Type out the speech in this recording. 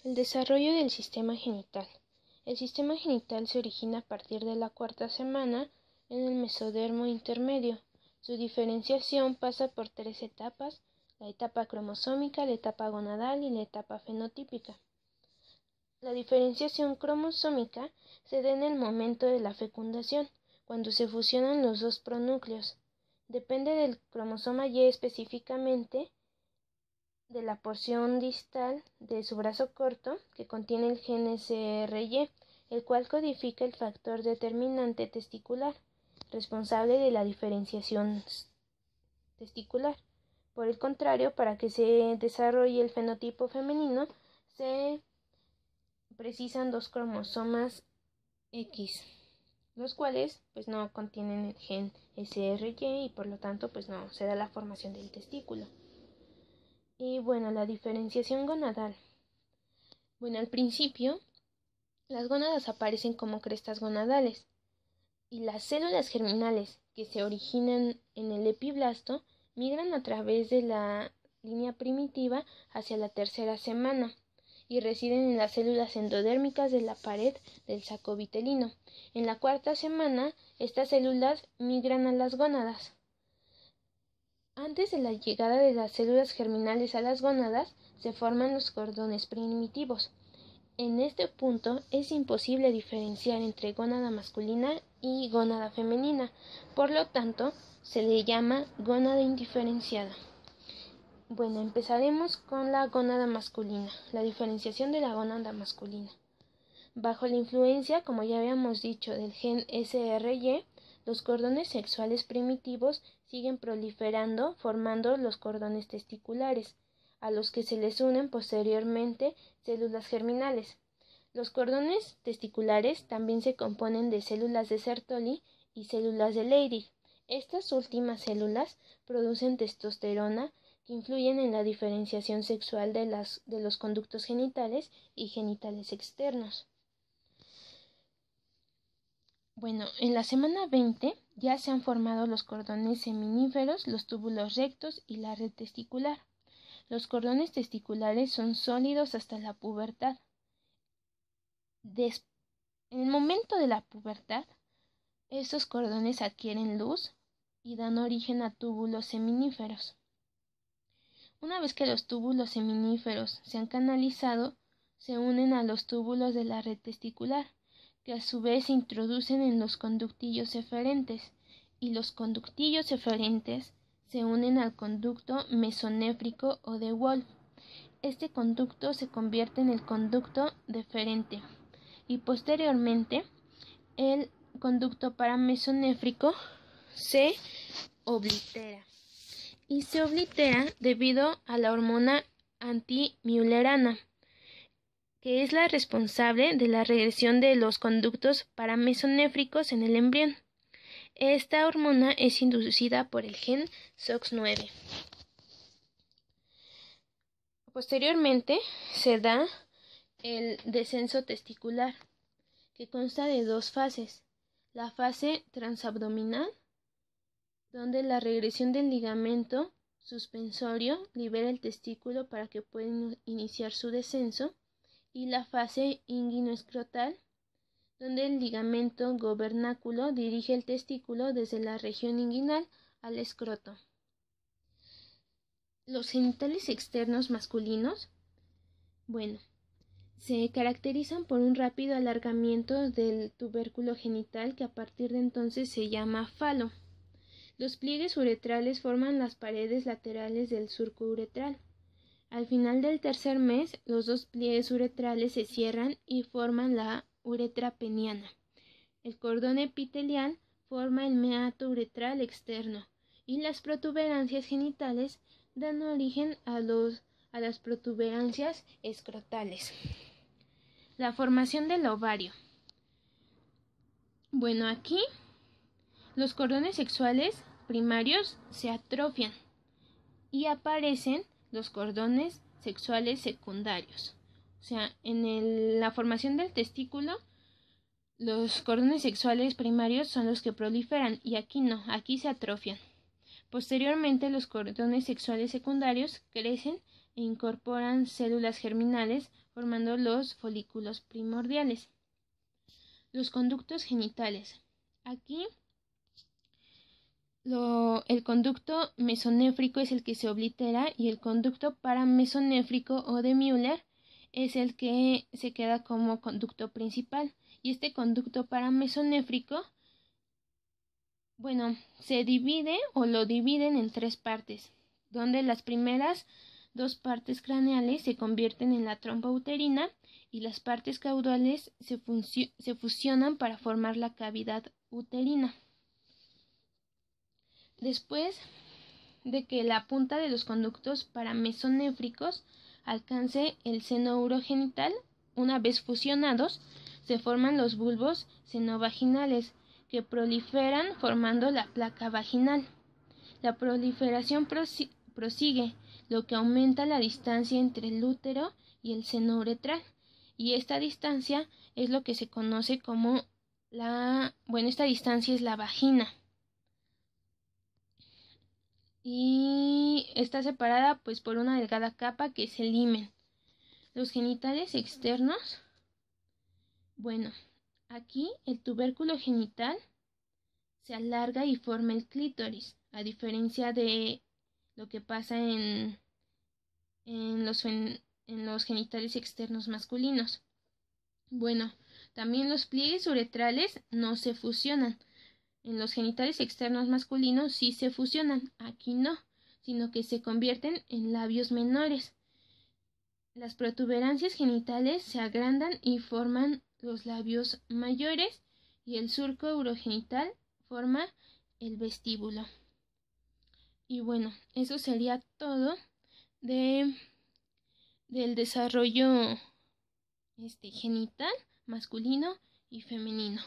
El desarrollo del sistema genital. El sistema genital se origina a partir de la cuarta semana en el mesodermo intermedio. Su diferenciación pasa por tres etapas: la etapa cromosómica, la etapa gonadal y la etapa fenotípica. La diferenciación cromosómica se da en el momento de la fecundación, cuando se fusionan los dos pronúcleos. Depende del cromosoma Y específicamente de la porción distal de su brazo corto, que contiene el gen SRY, el cual codifica el factor determinante testicular, responsable de la diferenciación testicular. Por el contrario, para que se desarrolle el fenotipo femenino, se precisan dos cromosomas X, los cuales no contienen el gen SRY y por lo tanto no se da la formación del testículo. Y la diferenciación gonadal. Al principio, las gónadas aparecen como crestas gonadales y las células germinales que se originan en el epiblasto migran a través de la línea primitiva hacia la tercera semana y residen en las células endodérmicas de la pared del saco vitelino. En la cuarta semana, estas células migran a las gónadas. Antes de la llegada de las células germinales a las gónadas, se forman los cordones primitivos. En este punto es imposible diferenciar entre gónada masculina y gónada femenina, por lo tanto, se le llama gónada indiferenciada. Empezaremos con la gónada masculina, la diferenciación de la gónada masculina. Bajo la influencia, como ya habíamos dicho, del gen SRY, los cordones sexuales primitivos siguen proliferando, formando los cordones testiculares, a los que se les unen posteriormente células germinales. Los cordones testiculares también se componen de células de Sertoli y células de Leydig. Estas últimas células producen testosterona, que influyen en la diferenciación sexual de los conductos genitales y genitales externos. En la semana 20 ya se han formado los cordones seminíferos, los túbulos rectos y la red testicular. Los cordones testiculares son sólidos hasta la pubertad. En el momento de la pubertad, estos cordones adquieren luz y dan origen a túbulos seminíferos. Una vez que los túbulos seminíferos se han canalizado, se unen a los túbulos de la red testicular, que a su vez se introducen en los conductillos eferentes, y los conductillos eferentes se unen al conducto mesonéfrico o de Wolff. Este conducto se convierte en el conducto deferente y posteriormente el conducto paramesonéfrico se oblitera. Y se oblitera debido a la hormona antimüllerana, que es la responsable de la regresión de los conductos paramesonéfricos en el embrión. Esta hormona es inducida por el gen SOX9. Posteriormente se da el descenso testicular, que consta de dos fases: la fase transabdominal, donde la regresión del ligamento suspensorio libera el testículo para que pueda iniciar su descenso, y la fase inguinoescrotal, donde el ligamento gobernáculo dirige el testículo desde la región inguinal al escroto. Los genitales externos masculinos, se caracterizan por un rápido alargamiento del tubérculo genital, que a partir de entonces se llama falo. Los pliegues uretrales forman las paredes laterales del surco uretral. Al final del tercer mes, los dos pliegues uretrales se cierran y forman la uretra peniana. El cordón epitelial forma el meato uretral externo y las protuberancias genitales dan origen a las protuberancias escrotales. La formación del ovario. Aquí los cordones sexuales primarios se atrofian y aparecen los cordones sexuales secundarios. En la formación del testículo, los cordones sexuales primarios son los que proliferan y aquí no, aquí se atrofian. Posteriormente, los cordones sexuales secundarios crecen e incorporan células germinales formando los folículos primordiales. Los conductos genitales. Aquí el conducto mesonéfrico es el que se oblitera y el conducto paramesonéfrico o de Müller es el que se queda como conducto principal. Y este conducto paramesonéfrico, se divide o lo dividen en 3 partes, donde las primeras 2 partes craneales se convierten en la trompa uterina y las partes caudales se fusionan para formar la cavidad uterina. Después de que la punta de los conductos paramesonéfricos alcance el seno urogenital, una vez fusionados, se forman los bulbos senovaginales, que proliferan formando la placa vaginal. La proliferación prosigue, lo que aumenta la distancia entre el útero y el seno uretral, y esta distancia es lo que se conoce como esta distancia es la vagina. Y está separada por una delgada capa que es el himen. Los genitales externos, aquí el tubérculo genital se alarga y forma el clítoris, a diferencia de lo que pasa en los genitales externos masculinos. También los pliegues uretrales no se fusionan. En los genitales externos masculinos sí se fusionan, aquí no, sino que se convierten en labios menores. Las protuberancias genitales se agrandan y forman los labios mayores y el surco urogenital forma el vestíbulo. Y eso sería todo del desarrollo genital masculino y femenino.